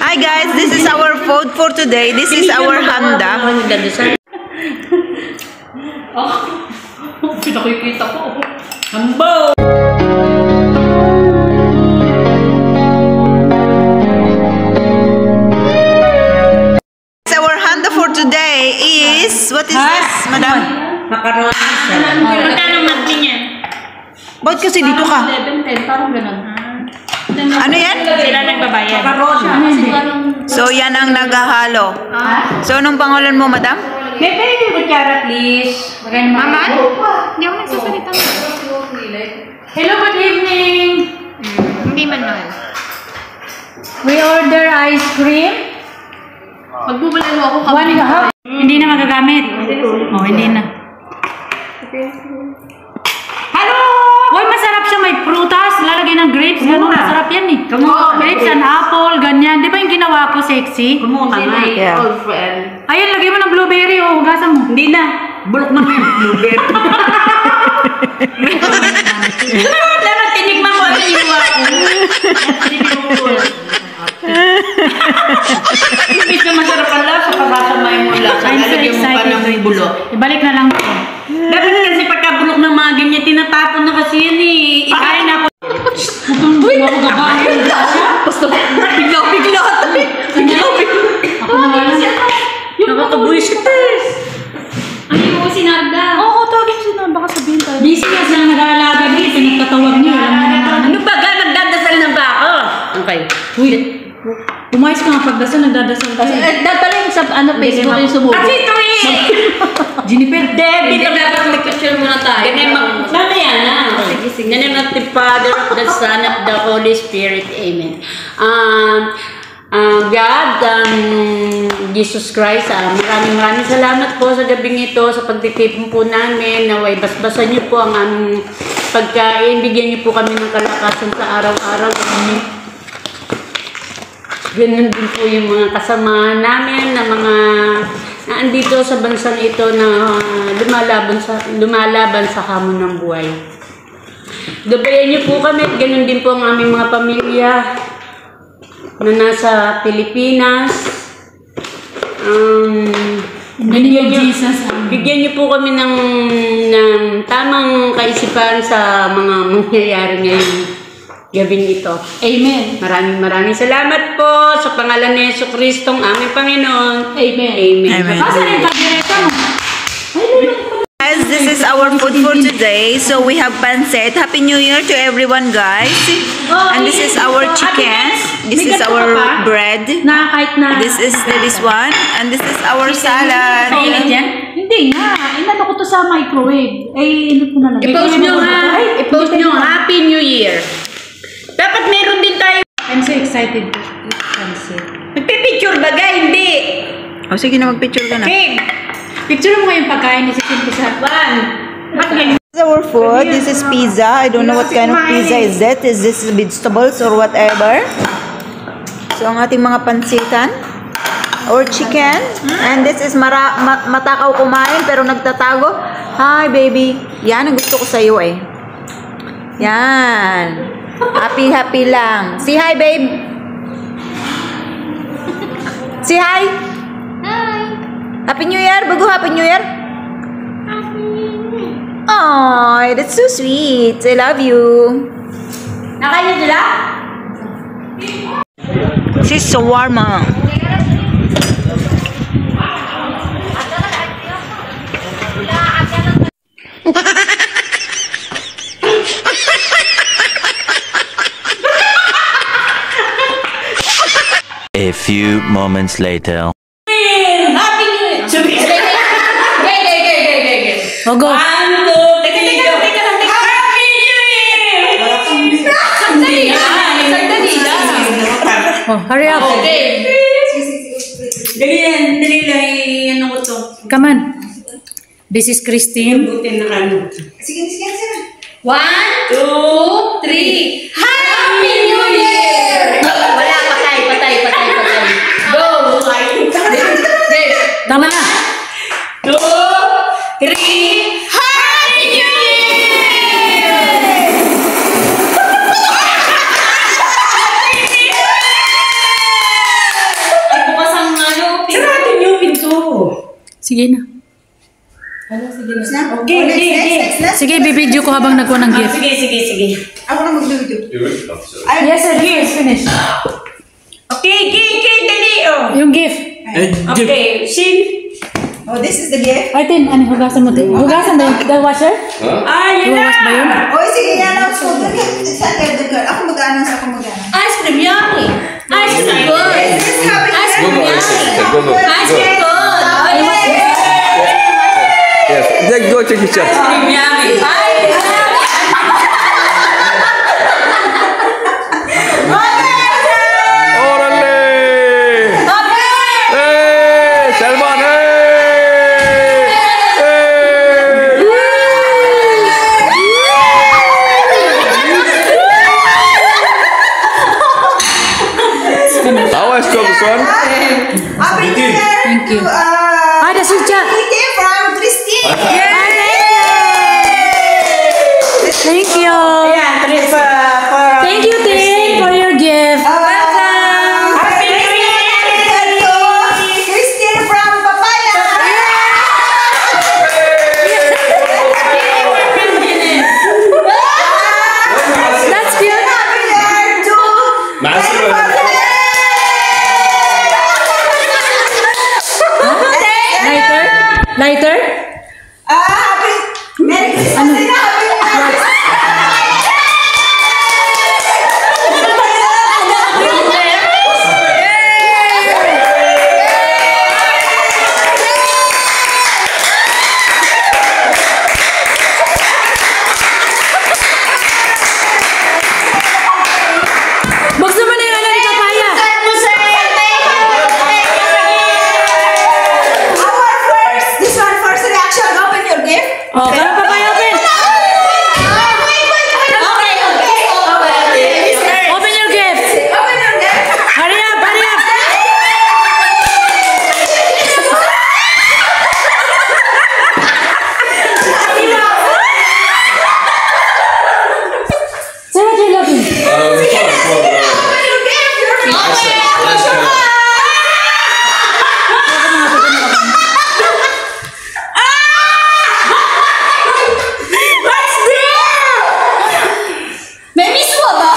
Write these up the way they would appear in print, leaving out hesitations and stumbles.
Hi guys, this is our food for today. This is our handa. Pinakikita ko. Hambo! Our handa for today is, what is this, madam? Macaroni. Magkano magdi niya? Bakit kasi dito ka? 11, 10, parang gano'n. Ano yan? Sila nagbabayad. Macaroni. So yan ang naghahalo. So anong pangalan mo, madam? May baby kutsara, please. Mama? Hindi ako nagsasalita. Hello, good evening. Hindi man nun. We order ice cream. Magbubulalo ako One half. Hindi na magagamit. Oh, hindi na. Hello! Uy, masarap siya. May prutas. Lalagay ng grapes. Ganun, masarap yan eh. Grapes and apple, ganyan. Di ba yung ginawa ko sexy? Yeah. Ayun, lagay mo ng blueberry o hugasan mo. Hindi na. Bulok mo na yung blueberry. Dapat tinikman ko ang iwa ko. Imbis na masarap ang lasa, pagkasamay mo lang. Lalagyan mo pa ng bulok. Ibalik na lang ko. Dapat kasi pagkabulok ng mga ganyan, tinatapon na kasi yan eh. Ikain ako. Uy! Basta bigla-bigla. Ako na nga siya. Nakakabuisit eh. Ano mo sinarda? Oo, tawagin siya na. Baka sabihin tayo. Busy nga siya nag-aalaga niya. Pinagkatawag niya. Ano ba ga? Nagdadasal na ba ako? Okay. Uy. Umayos ka nga pagdasal. Nagdadasal ka. Dadaling sa Facebook yung sumubo. Kasi ito eh! Jennifer. Debbie. Dapat mag-picture muna tayo. Mamaya na. In the name of the Father, of the Son, of the Holy Spirit. Amen. God, Jesus Christ, maraming salamat po sa gabing ito, sa pagtitipon po namin. Naway, basbasan niyo po ang aming pagkain. Bigyan niyo po kami ng kalakasan sa araw-araw. Ganun din po yung mga kasamahan namin na mga naandito sa bansang ito na lumalaban sa hamon ng buhay. Gabayan niyo po kami at ganun din po ang aming mga pamilya na nasa Pilipinas. Bigyan niyo po kami ng tamang kaisipan sa mga mangyayari ngayong gabing ito. Amen. Maraming salamat po sa pangalan ni Yesu Kristong aming Panginoon. Amen. Amen. Guys, this is our food for today. So we have pancit. Happy New Year to everyone, guys. And this is our chicken. This is our bread. This is this one. And this is our salad. Hindi nga. Inano ko to sa microwave. I-post nyo, Happy New Year. Dapat meron din tayo. I'm so excited. Pancit. Nagpipicture ba ga? Hindi. O sige na, mag-picture ka na. Picture mo yung pagkain ni Sisin ko sa This is our food. This is pizza. I don't know what kind of pizza is that. Is this vegetables or whatever? So, ang ating mga pansitan. Or chicken. And this is matakaw kumain pero nagtatago. Hi, baby. Yan ang gusto ko sa'yo eh. Yan. Happy lang. Say hi, babe. Say hi. Hi. Happy New Year. Bago Happy New Year. Oh, that's so sweet. I love you. Nakain niyo sila? This is shawarma. A few moments later. Happy New Year! Oh, go. Teka lang. Happy New Year! Sandali lang. Oh, hurry up. Okay. Dali lang. Ano ko to? Come on. This is Christine. Sige. 1, 2, 3. Happy New Year! Wala, patay. Go! Tama na. 2, 3. Happy New Year! Sige na. Next na? Okay, Oh, next. Sige, bibidyo ko habang nagkuha ng gift. Sige. Ako na mag-video. Yes, sir. It's finished. Okay, dali, oh. Yung gift. Okay, sin. Oh, this is the gift. Ay, Tin, ano, hugasan mo, Tin? Hugasan ba yung the washer? Yun Hugas ba yun? na. Oh, sige, i-announce ko. Ako mag-announce, Ice cream yummy. Ice cream good. Is this happening? Ice cream Go, yummy. Ice cream good. Oh, yes. Yes. Then go take a shot. Ice cream yummy. Orale! Hey! Salman, hey! Hey! How was this one? Happy New Year. Thank you. To, the sweet chat. Titi from Christine. Thank you. Thank you, Tin, for your gift. Happy New Year to Christine from Papaya. That's cute. Happy New Year to Lighter? Happy Merry Christmas din na. Happy New Year. Buksan mo na yung ano ni Papaya. Our first, this one first reaction. Open your gift. Oh, parang Papaya, open. Open your gift. Open your gift. Hurry up, hurry up. Say what you're looking. Open your gift. May miswa ba?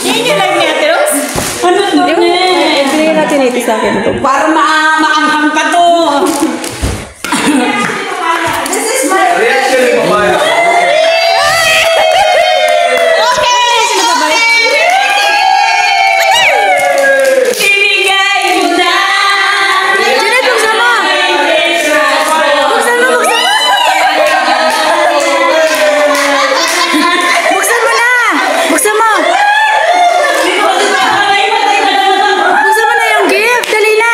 Yun yung live niya, Teros? Ano to? Ibigay natin ito sa akin. Para maanghang ka to. This is my Reaction ni Papaya. Binigay mo na. Janet, buksan mo. Buksan mo, buksan mo. Buksan mo na. Buksan mo. Buksan mo na yung gift. Dali na.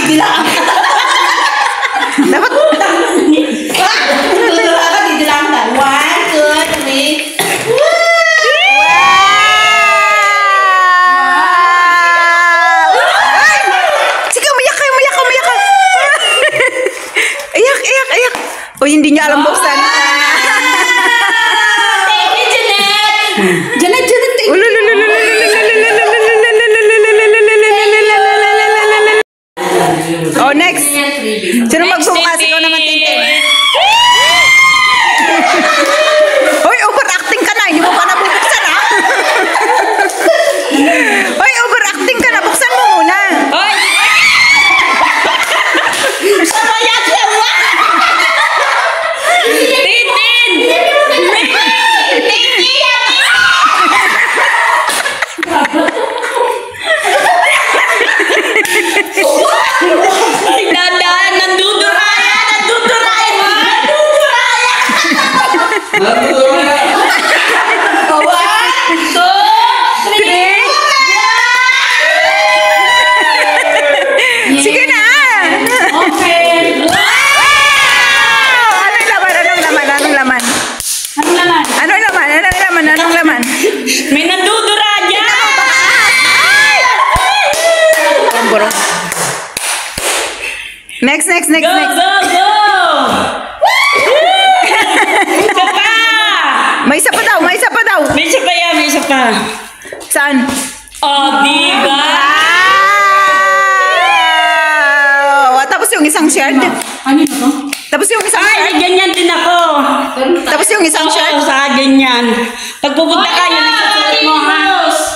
didilaan ka. Dapat, Dudura ka, didilaan ka. 1, 2, 3. Ay! Sige, umiyak ka, umiyak ka, umiyak ka. Iyak, iyak, iyak. O, hindi niya alam buksan. Thank you, Janet. Janet, Janet, thank you. Oh, next. Sino magbubukas? Ikaw naman, Tintin. Hoy, overacting ka na. Hindi mo pa nabubuksan, ha? Hoy, overacting ka na. Buksan mo muna. Hoy! Sama yan siya, wa! Titin! Titin! Ay, dadaan! Nanduduraya! Nanduduraya! Nanduduraya! One, two, three! Sige na. Okay! Anong laman? Anong laman? Anong laman? Ano naman? Anong laman? Anong laman? Anong laman? May nandudura dyan! Bro. Next, next, next, Go, next. go, go! Isa pa! May isa pa daw, may isa pa daw. May isa pa yan, may isa pa. Saan? Oh, diba? Wow! Tapos yung isang shirt. Ano na to? Tapos yung isang Ay, shirt. ganyan din ako. Tapos yung isang shirt. Oo, sa ganyan. Pag pupunta ka, yun ang susuot mo, ha?